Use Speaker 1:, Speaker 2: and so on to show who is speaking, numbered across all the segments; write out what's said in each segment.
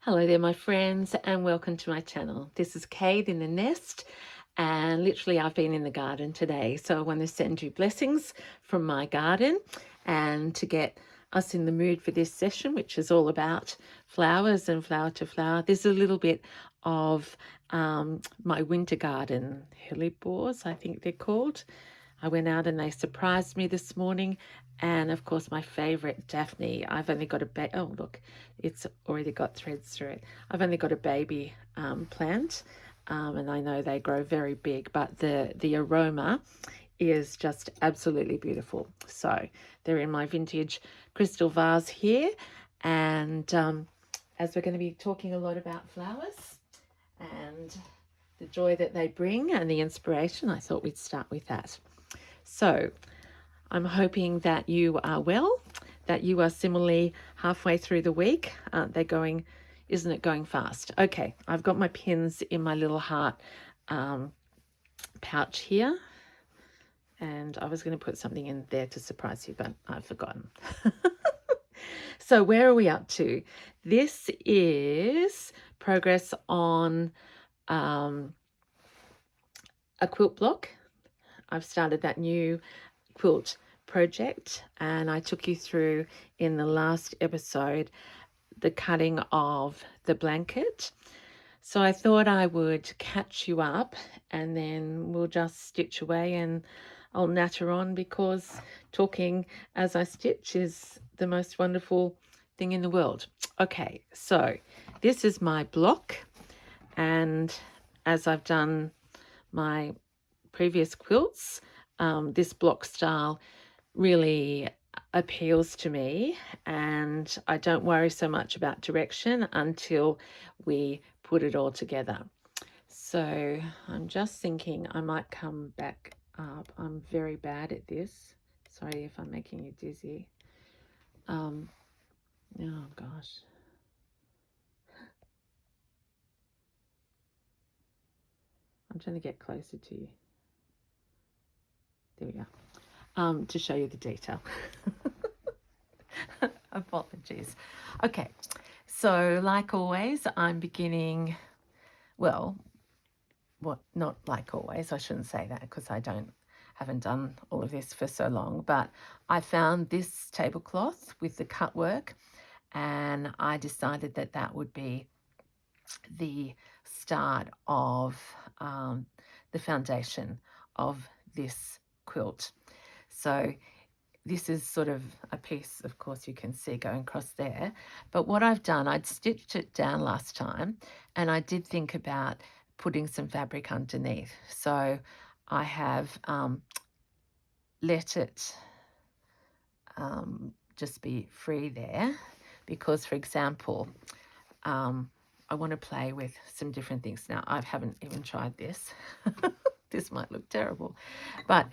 Speaker 1: Hello there, my friends, and welcome to my channel. This is Kate in the nest, and literally I've been in the garden today. So I want to send you blessings from my garden and to get us in the mood for this session, which is all about flowers and flower to flower. There's a little bit of my winter garden, hellebores, I think they're called. I went out and they surprised me this morning. And of course, my favorite, Daphne. I've only got oh, look, it's already got threads through it. I've only got a baby plant, and I know they grow very big, but the aroma is just absolutely beautiful. So they're in my vintage crystal vase here. And as we're going to be talking a lot about flowers and the joy that they bring and the inspiration, I thought we'd start with that. So I'm hoping that you are well, that you are similarly halfway through the week. Aren't they going, isn't it going fast? Okay, I've got my pins in my little heart pouch here. And I was going to put something in there to surprise you, but I've forgotten. So where are we up to? This is progress on a quilt block. I've started that new quilt project, and I took you through in the last episode the cutting of the blanket. So I thought I would catch you up and then we'll just stitch away and I'll natter on, because talking as I stitch is the most wonderful thing in the world. Okay, so this is my block, and as I've done my previous quilts, this block style really appeals to me, and I don't worry so much about direction until we put it all together. So I'm just thinking I might come back up. I'm very bad at this. Sorry if I'm making you dizzy. Oh gosh. I'm trying to get closer to you. There we go. To show you the detail. Apologies. Okay, so like always, I'm beginning, well, not like always, I shouldn't say that because haven't done all of this for so long, but I found this tablecloth with the cut work, and I decided that that would be the start of the foundation of this quilt. So this is sort of a piece, of course, you can see going across there. But what I've done, I'd stitched it down last time, and I did think about putting some fabric underneath. So I have let it just be free there, because, for example, I want to play with some different things. Now, I haven't even tried this. This might look terrible, but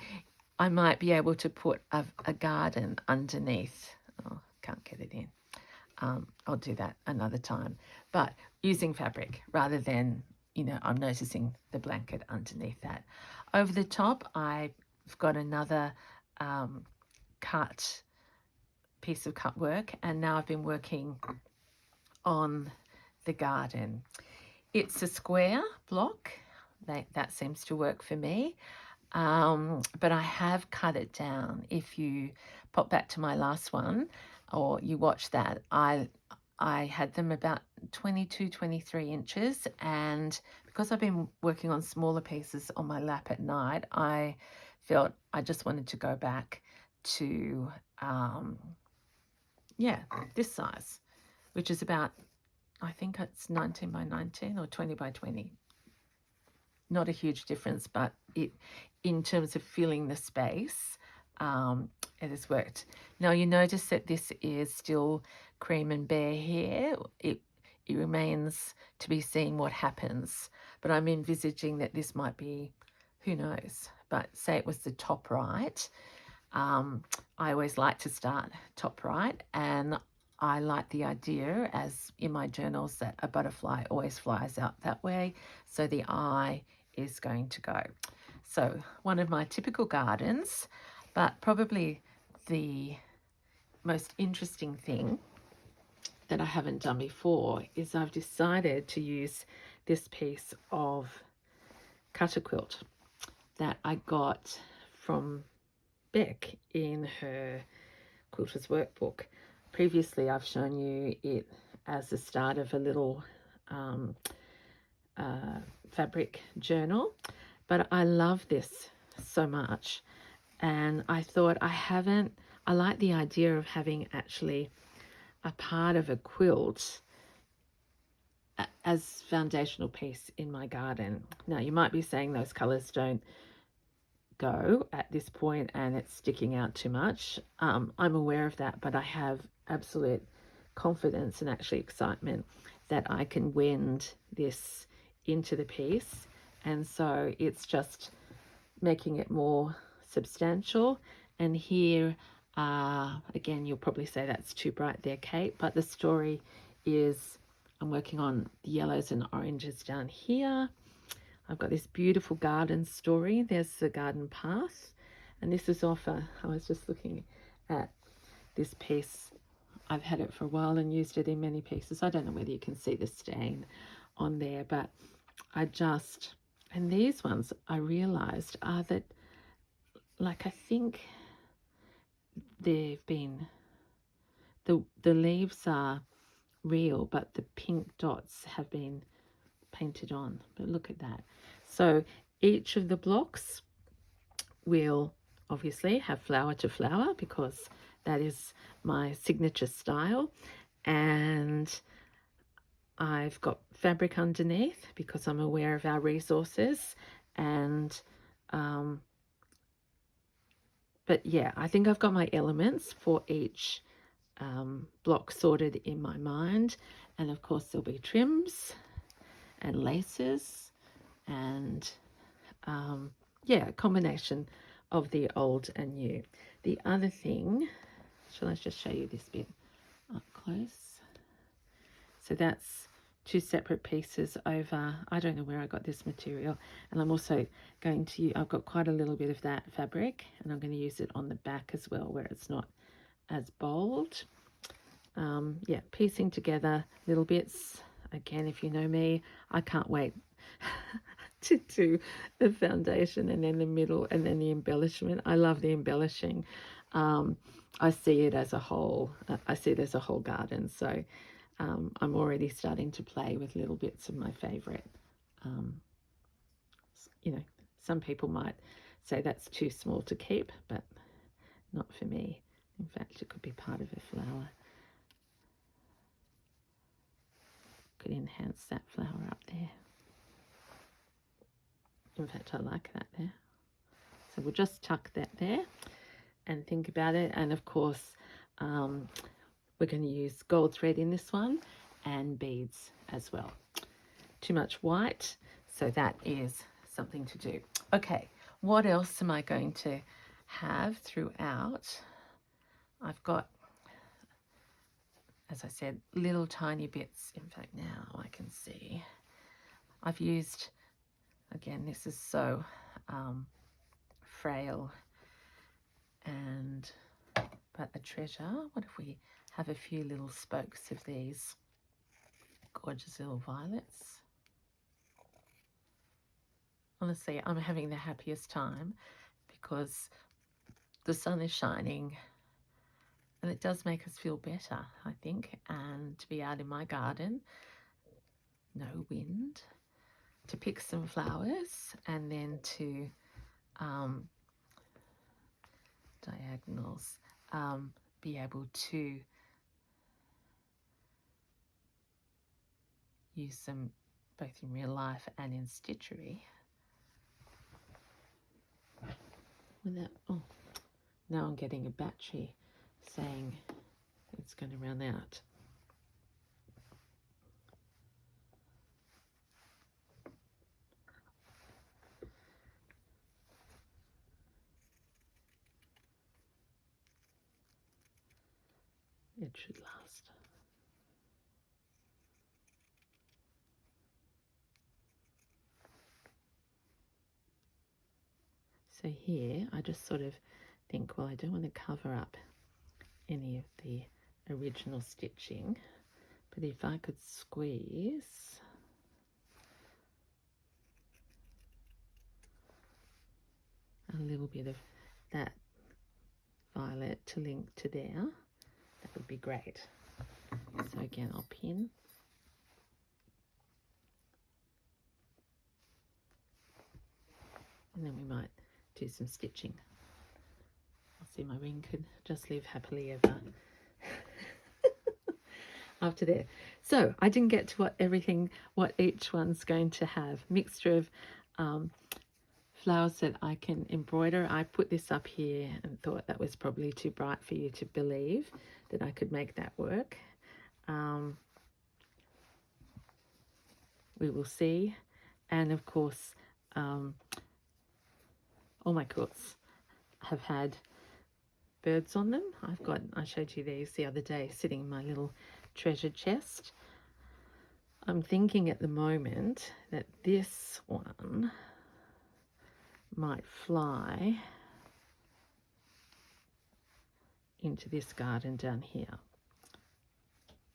Speaker 1: I might be able to put a garden underneath. Oh, can't get it in. I'll do that another time. But using fabric rather than, I'm noticing the blanket underneath that. Over the top, I've got another cut piece of cut work, and now I've been working on the garden. It's a square block. That seems to work for me. But I have cut it down. If you pop back to my last one or you watch that, I had them about 22, 23 inches, and because I've been working on smaller pieces on my lap at night, I felt I just wanted to go back to this size, which is about, I think it's 19 by 19 or 20 by 20. Not a huge difference, but in terms of filling the space, it has worked. Now you notice that this is still cream and bare here. It remains to be seen what happens, but I'm envisaging that this might be, who knows, but say it was the top right. I always like to start top right, and I like the idea, as in my journals, that a butterfly always flies out that way, so the eye is going to go. So one of my typical gardens, but probably the most interesting thing that I haven't done before is I've decided to use this piece of cutter quilt that I got from Beck in her Quilters Workbook. Previously, I've shown you it as the start of a little fabric journal, but I love this so much, and I thought I like the idea of having actually a part of a quilt as foundational piece in my garden. Now, you might be saying those colors don't go at this point and it's sticking out too much. I'm aware of that, but I have absolute confidence and actually excitement that I can wend this into the piece, and so it's just making it more substantial. And here again, you'll probably say that's too bright there, Kate, but the story is I'm working on the yellows and oranges down here. I've got this beautiful garden story. There's the garden path, and this is off I was just looking at this piece. I've had it for a while and used it in many pieces. I don't know whether you can see the stain on there, but and these ones I realized are that, like, I think they've been, the leaves are real, but the pink dots have been painted on. But look at that. So each of the blocks will obviously have flower to flower because that is my signature style, and I've got fabric underneath because I'm aware of our resources. And but yeah, I think I've got my elements for each block sorted in my mind, and of course there'll be trims and laces and yeah, a combination of the old and new. The other thing, shall I just show you this bit up close? So that's two separate pieces over, I don't know where I got this material, and I'm also going to, I've got quite a little bit of that fabric, and I'm going to use it on the back as well where it's not as bold. Yeah, piecing together little bits. Again, if you know me, I can't wait to do the foundation and then the middle and then the embellishment. I love the embellishing. I see it as a whole. I see it as a whole garden. So I'm already starting to play with little bits of my favorite. You know, some people might say that's too small to keep, but not for me. In fact, it could be part of a flower. Could enhance that flower up there. In fact, I like that there. So we'll just tuck that there and think about it. And of course, we're going to use gold thread in this one and beads as well. Too much white, so that is something to do. Okay, what else am I going to have throughout? I've got, as I said, little tiny bits. In fact, now I can see I've used, again, this is so frail and but a treasure. What if we have a few little spokes of these gorgeous little violets? Honestly, I'm having the happiest time because the sun is shining and it does make us feel better, I think. And to be out in my garden, no wind, to pick some flowers and then to diagonals, be able to use them both in real life and in stitchery. Oh, now I'm getting a battery saying it's going to run out. It should last. So here I just sort of think, well, I don't want to cover up any of the original stitching. But if I could squeeze a little bit of that violet to link to there, that would be great. So again, I'll pin. And then we might do some stitching. I'll see my ring could just live happily ever after there. So I didn't get to what each one's going to have. Mixture of flowers that I can embroider. I put this up here and thought that was probably too bright for you to believe that I could make that work. We will see. And of course, all my quilts have had birds on them. I showed you these the other day sitting in my little treasure chest. I'm thinking at the moment that this one might fly into this garden down here,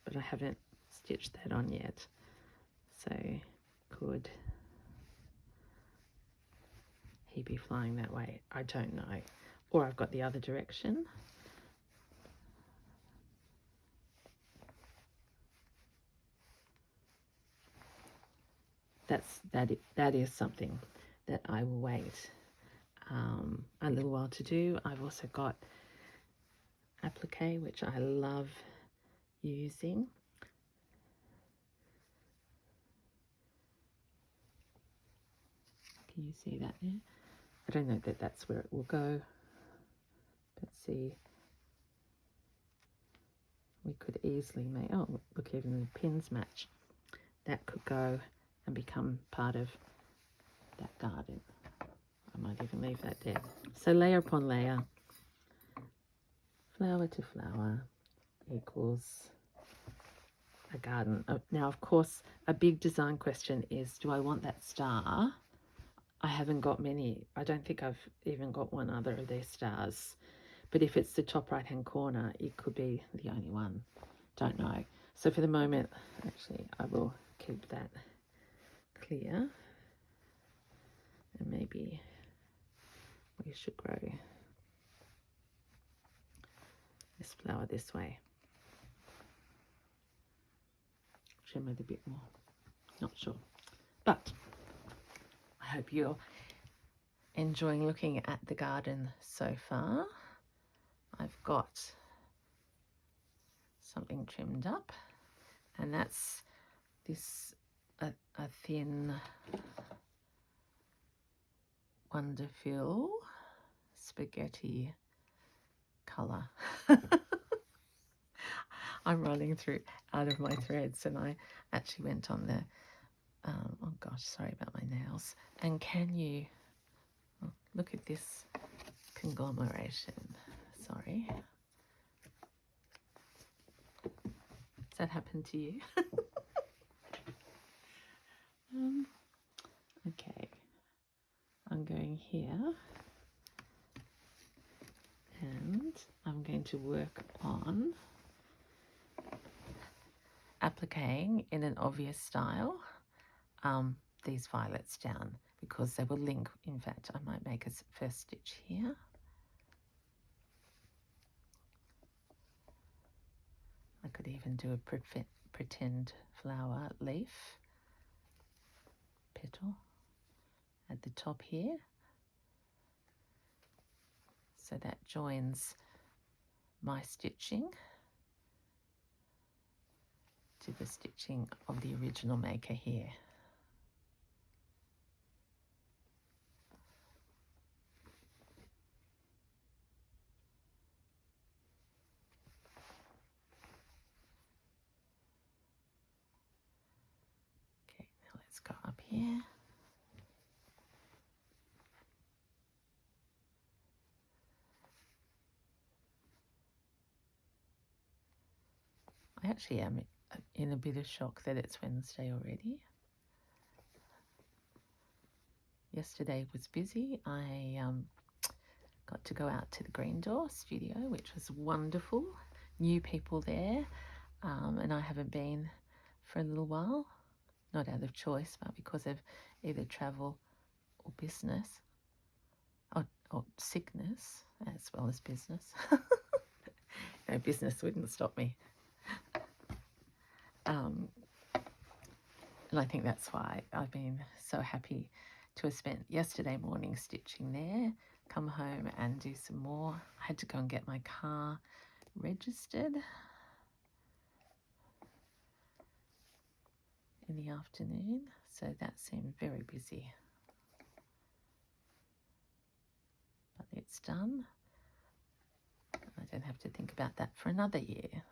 Speaker 1: but I haven't stitched that on yet, so could he be flying that way? I don't know. Or I've got the other direction. That is something that I will wait a little while to do. I've also got applique, which I love using. Can you see that there? I don't know that that's where it will go. Let's see. We could easily make, oh, look, even the pins match. That could go and become part of that garden. I might even leave that there. So layer upon layer, flower to flower equals a garden. Now, of course, a big design question is, do I want that star? I haven't got many. I don't think I've even got one other of these stars. But if it's the top right-hand corner, it could be the only one. Don't know. So for the moment, actually, I will keep that clear. And maybe we should grow this flower this way. Shimmer it a bit more. Not sure. But I hope you're enjoying looking at the garden so far. I've got something trimmed up, and that's this a thin Wonderful spaghetti colour. I'm running through out of my threads, and I actually went on the oh gosh, sorry about my nails. And can you look at this conglomeration? Sorry. Has that happened to you? Okay, I'm going here, and I'm going to work on appliquing in an obvious style these violets down, because they will link. In fact, I might make a first stitch here. I could even do a pretend flower leaf petal at the top here, so that joins my stitching to the stitching of the original maker here. Okay, now let's go up here. I actually am in a bit of shock that it's Wednesday already. Yesterday was busy. I got to go out to the Green Door studio, which was wonderful. New people there. and I haven't been for a little while, not out of choice, but because of either travel or business, or sickness as well as business. No, business wouldn't stop me. And I think that's why I've been so happy to have spent yesterday morning stitching there, come home and do some more. I had to go and get my car registered in the afternoon, so that seemed very busy. But it's done. I don't have to think about that for another year.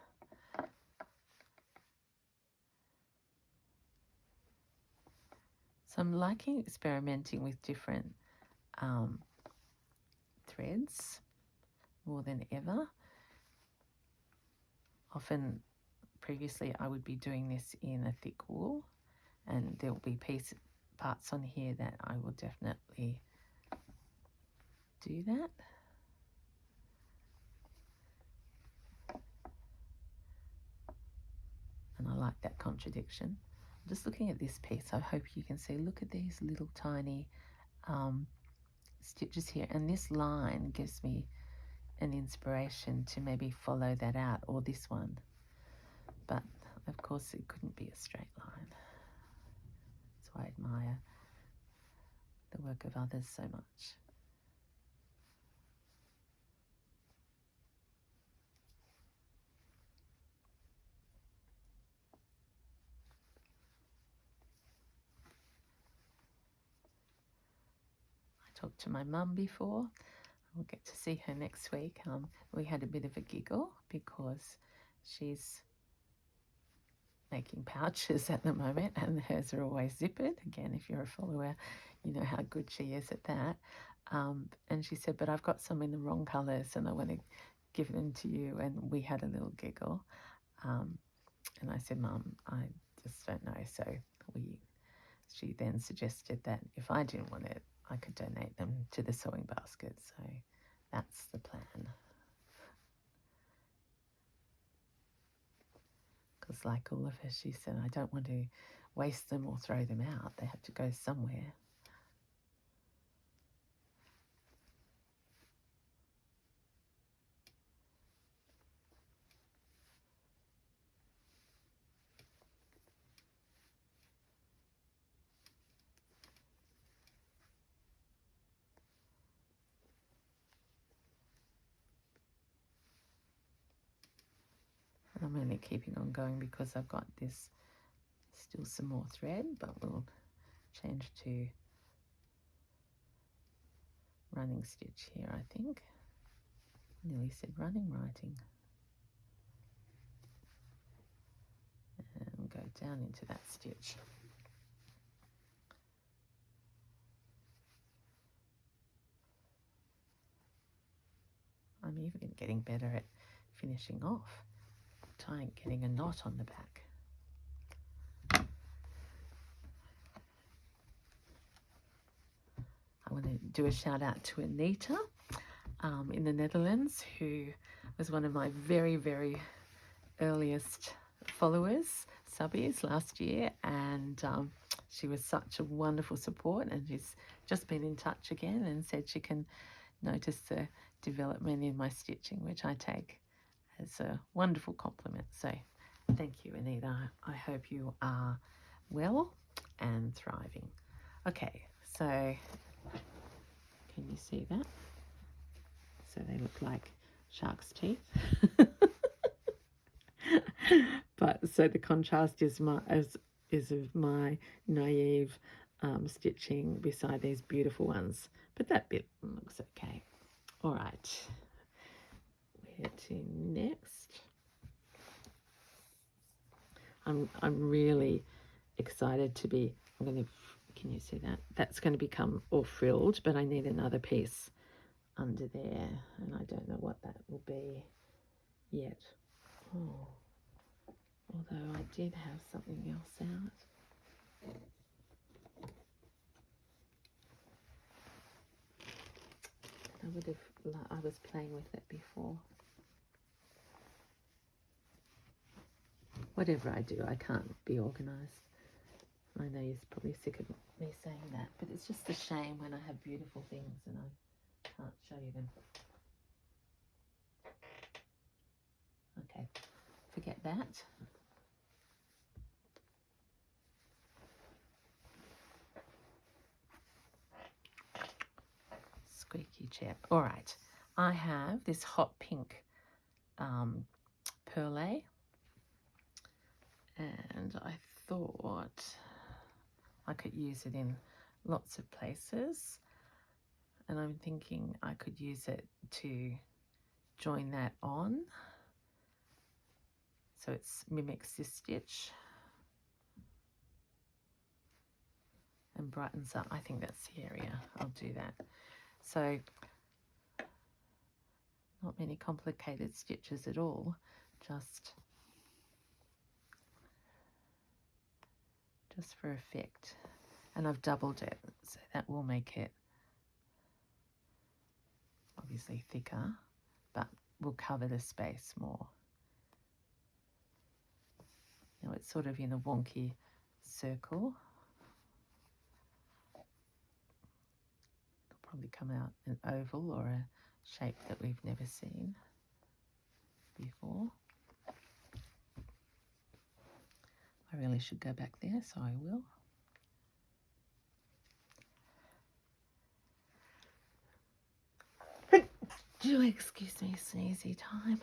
Speaker 1: So I'm liking experimenting with different threads more than ever. Often previously I would be doing this in a thick wool, and there will be parts on here that I will definitely do that. And I like that contradiction. I'm just looking at this piece. I hope you can see, look at these little tiny stitches here, and this line gives me an inspiration to maybe follow that out, or this one, but of course it couldn't be a straight line. That's why I admire the work of others so much. I talked to my mum before. We'll get to see her next week. We had a bit of a giggle because she's making pouches at the moment, and hers are always zippered. Again, if you're a follower, you know how good she is at that. And she said, but I've got some in the wrong colours and I want to give them to you. And we had a little giggle. And I said, Mum, I just don't know. So she then suggested that if I didn't want it, I could donate them to the sewing basket. So that's the plan. Because like all of us, she said, I don't want to waste them or throw them out. They have to go somewhere. I'm only keeping on going because I've got this still some more thread, but we'll change to running stitch here, I think. Nearly said running, writing. And go down into that stitch. I'm even getting better at finishing off, getting a knot on the back. I want to do a shout out to Anita in the Netherlands, who was one of my very, very earliest followers, subbies last year, and she was such a wonderful support, and she's just been in touch again and said she can notice the development in my stitching, which I take as a wonderful compliment. So thank you, Anita. I hope you are well and thriving. Okay, so can you see that? So they look like shark's teeth. But so the contrast is of my naive stitching beside these beautiful ones. But that bit looks okay. All right. Where to next? I'm really excited to be. Can you see that? That's going to become all frilled, but I need another piece under there, and I don't know what that will be yet. Oh, although I did have something else out. I was playing with it before. whatever I do, I can't be organised. I know you're probably sick of me saying that, but it's just a shame when I have beautiful things and I can't show you them. Okay, forget that. Squeaky chair. All right, I have this hot pink perlé, and I thought I could use it in lots of places, and I'm thinking I could use it to join that on so it mimics this stitch and brightens up. I think that's the area. I'll do that. So not many complicated stitches at all, just for effect. And I've doubled it, so that will make it obviously thicker, but will cover the space more. Now it's sort of in a wonky circle. It'll probably come out an oval or a shape that we've never seen before. I really should go back there, so I will. Do excuse me, sneezy time.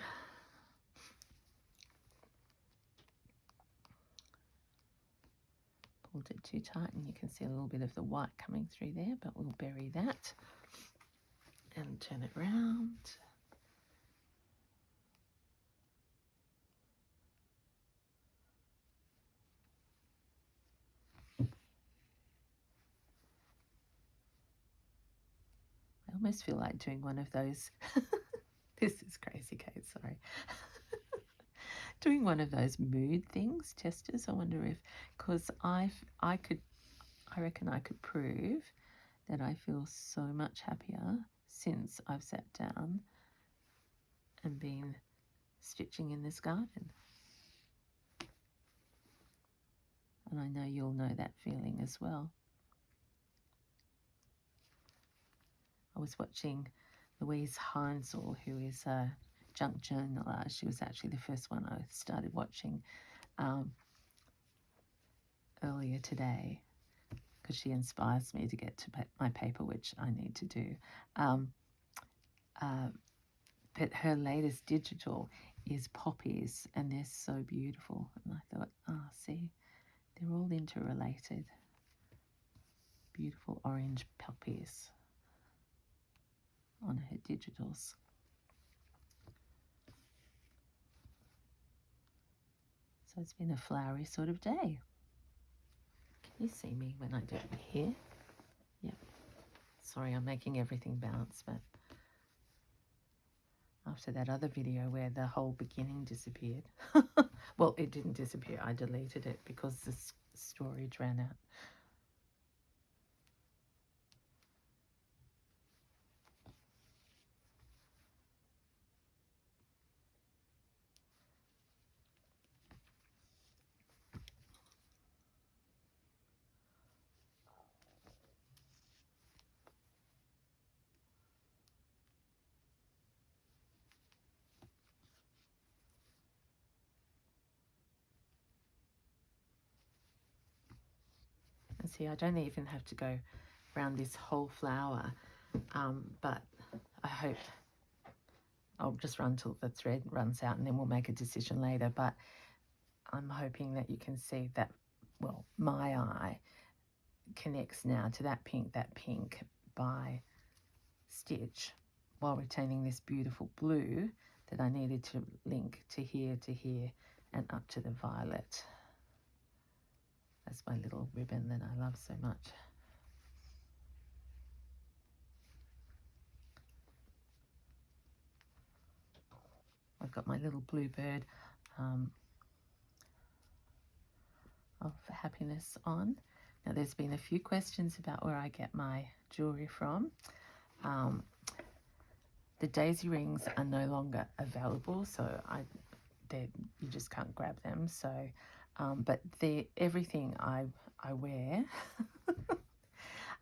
Speaker 1: Pulled it too tight and you can see a little bit of the white coming through there, but we'll bury that and turn it round. I almost feel like doing one of those. This is crazy, Kate, sorry. Doing one of those mood things, testers. I wonder if, because I reckon I could prove that I feel so much happier since I've sat down and been stitching in this garden. And I know you'll know that feeling as well. I was watching Louise Heinzel, who is a junk journaler. She was actually the first one I started watching earlier today, because she inspires me to get to my paper, which I need to do. But her latest digital is poppies, and they're so beautiful. And I thought, see, they're all interrelated. Beautiful orange poppies on her digitals. So it's been a flowery sort of day. Can you see me when I do it here? Yep. Sorry, I'm making everything bounce, but after that other video where the whole beginning disappeared. Well, it didn't disappear. I deleted it because the storage ran out. And see, I don't even have to go around this whole flower, but I hope I'll just run till the thread runs out and then we'll make a decision later. But I'm hoping that you can see that, well, my eye connects now to that pink by stitch, while retaining this beautiful blue that I needed to link to here, and up to the violet. That's my little ribbon that I love so much. I've got my little blue bird of happiness on. Now there's been a few questions about where I get my jewellery from. The daisy rings are no longer available, so I you just can't grab them. So, but everything I wear,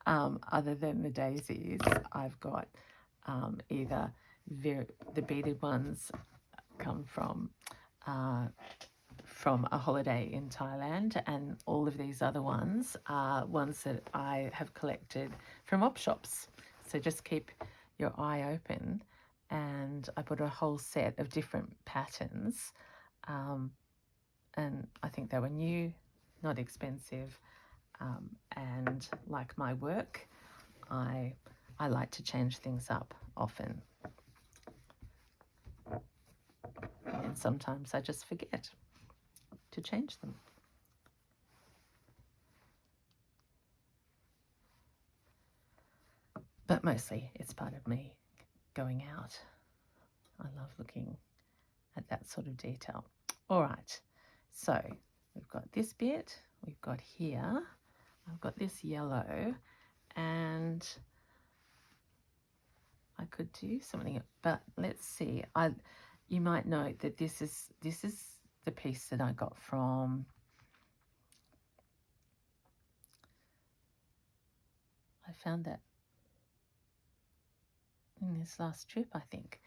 Speaker 1: other than the daisies, I've got either the beaded ones come from a holiday in Thailand, and all of these other ones are ones that I have collected from op shops. So just keep your eye open, and I put a whole set of different patterns, and I think they were new, not expensive, and like my work, I like to change things up often, and sometimes I just forget to change them. But mostly it's part of me going out. I love looking at that sort of detail. All right, so we've got this bit, we've got here, I've got this yellow, and I could do something, but let's see. You might note that this is the piece that I got from, I found that in this last trip, I think.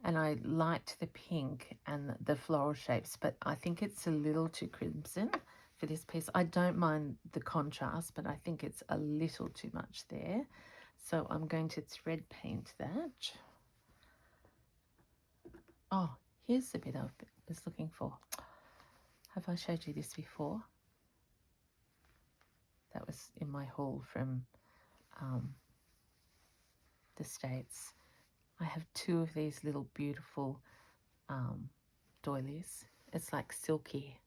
Speaker 1: And I liked the pink and the floral shapes, but I think it's a little too crimson for this piece. I don't mind the contrast, but I think it's a little too much there. So I'm going to thread paint that. Oh, here's the bit I was looking for. Have I showed you this before? That was in my haul from the States. I have two of these little beautiful doilies. It's like silky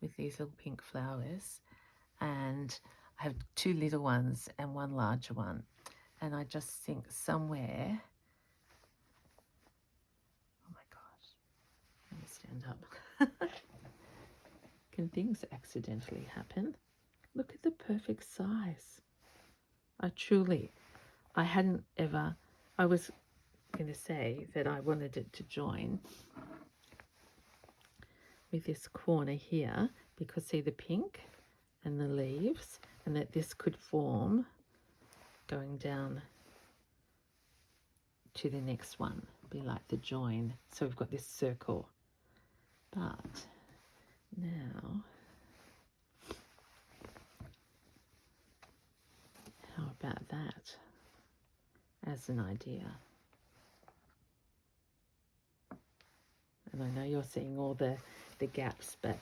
Speaker 1: with these little pink flowers, and I have two little ones and one larger one, and I just think somewhere, oh my gosh, let me stand up. Can things accidentally happen? Look at the perfect size. I hadn't ever, I was going to say that I wanted it to join with this corner here, because see the pink and the leaves, and that this could form going down to the next one, be like the join. So we've got this circle. But now, how about that as an idea? And I know you're seeing all the gaps, but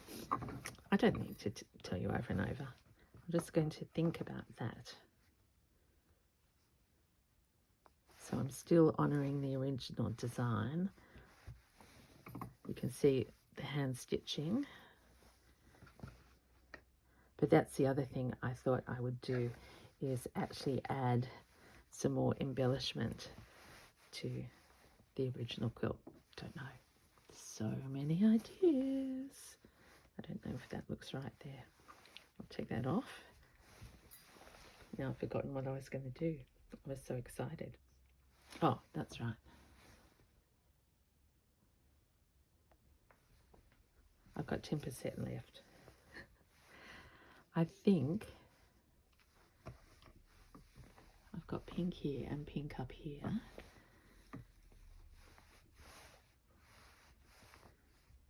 Speaker 1: I don't need to tell you over and over. I'm just going to think about that. So I'm still honouring the original design. You can see the hand stitching. But that's the other thing I thought I would do, is actually add some more embellishment to the original quilt. Don't know. So many ideas. I don't know if that looks right there. I'll take that off. Now I've forgotten what I was going to do. I was so excited. Oh, that's right. I've got 10% left. I think I've got pink here and pink up here.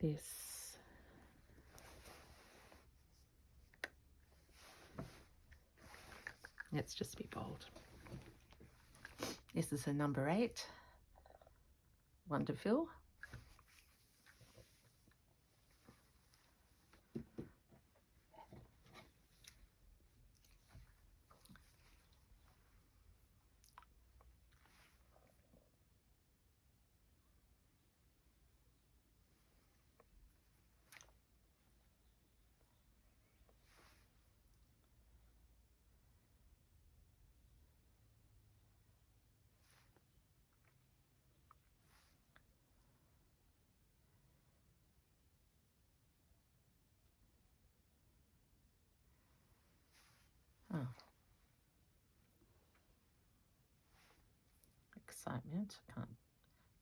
Speaker 1: This, let's just be bold. This is a number 8, one to fill. Oh. Excitement. I can't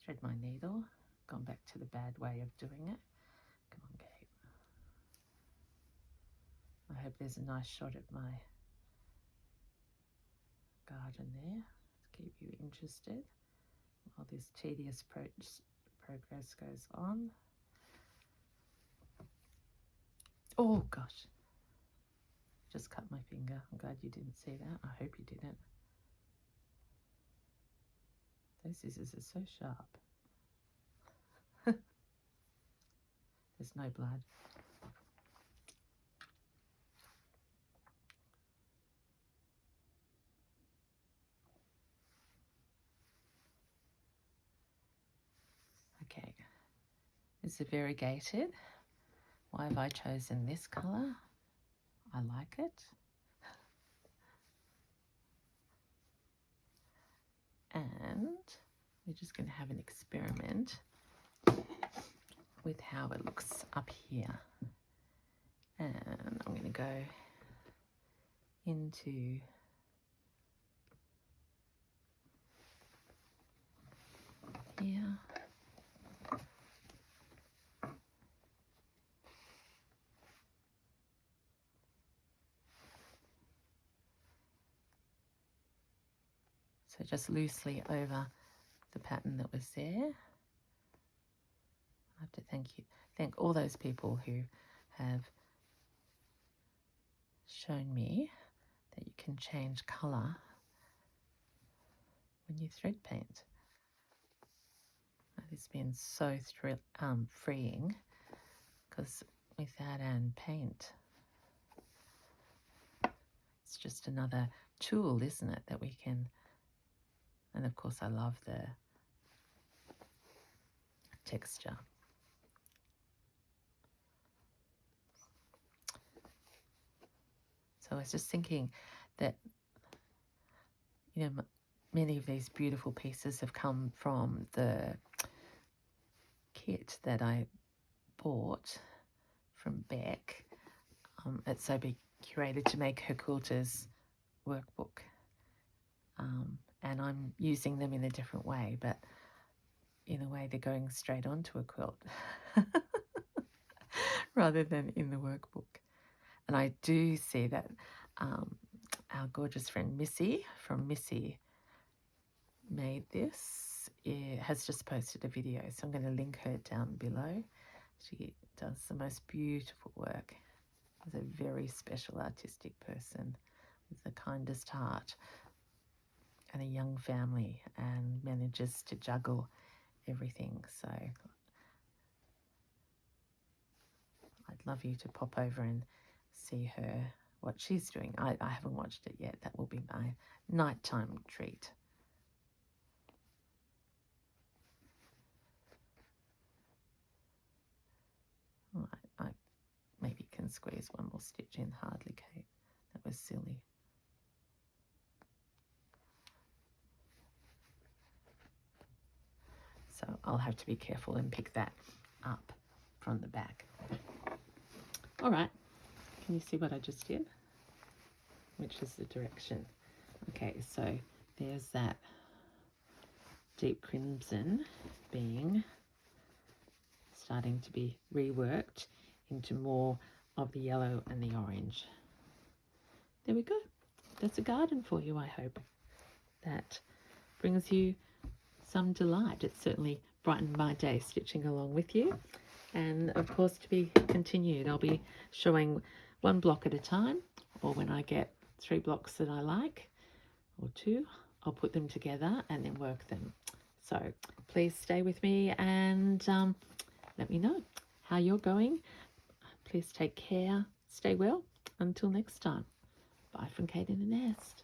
Speaker 1: thread my needle. Gone back to the bad way of doing it. I hope there's a nice shot of my garden there to keep you interested while this tedious progress goes on. Oh gosh, just cut my finger. I'm glad you didn't see that. I hope you didn't. Those scissors are so sharp. There's no blood. Okay, it's a variegated. Why have I chosen this colour? I like it. And we're just going to have an experiment with how it looks up here. And I'm going to go into here. So just loosely over the pattern that was there. I have to thank all those people who have shown me that you can change colour when you thread paint. It's been so freeing, because without and paint, it's just another tool, isn't it, that we can. And of course I love the texture. So I was just thinking that, you know, many of these beautiful pieces have come from the kit that I bought from Beck at Sewbecurated to make her Quilters workbook. And I'm using them in a different way, but in a way they're going straight onto a quilt rather than in the workbook. And I do see that our gorgeous friend Missy from Missy Made This has just posted a video, so I'm going to link her down below. She does the most beautiful work. She's a very special artistic person with the kindest heart and a young family, and manages to juggle everything. So I'd love you to pop over and see her, what she's doing. I haven't watched it yet. That will be my nighttime treat. I maybe can squeeze one more stitch in. Hardly, Kate. That was silly. So I'll have to be careful and pick that up from the back. All right. Can you see what I just did? Which is the direction. Okay, so there's that deep crimson starting to be reworked into more of the yellow and the orange. There we go. That's a garden for you, I hope. That brings you some delight. It certainly brightened my day stitching along with you. And of course, to be continued, I'll be showing one block at a time, or when I get 3 blocks that I like, or 2, I'll put them together and then work them. So please stay with me and let me know how you're going. Please take care, stay well. Until next time, bye from Kate in the Nest.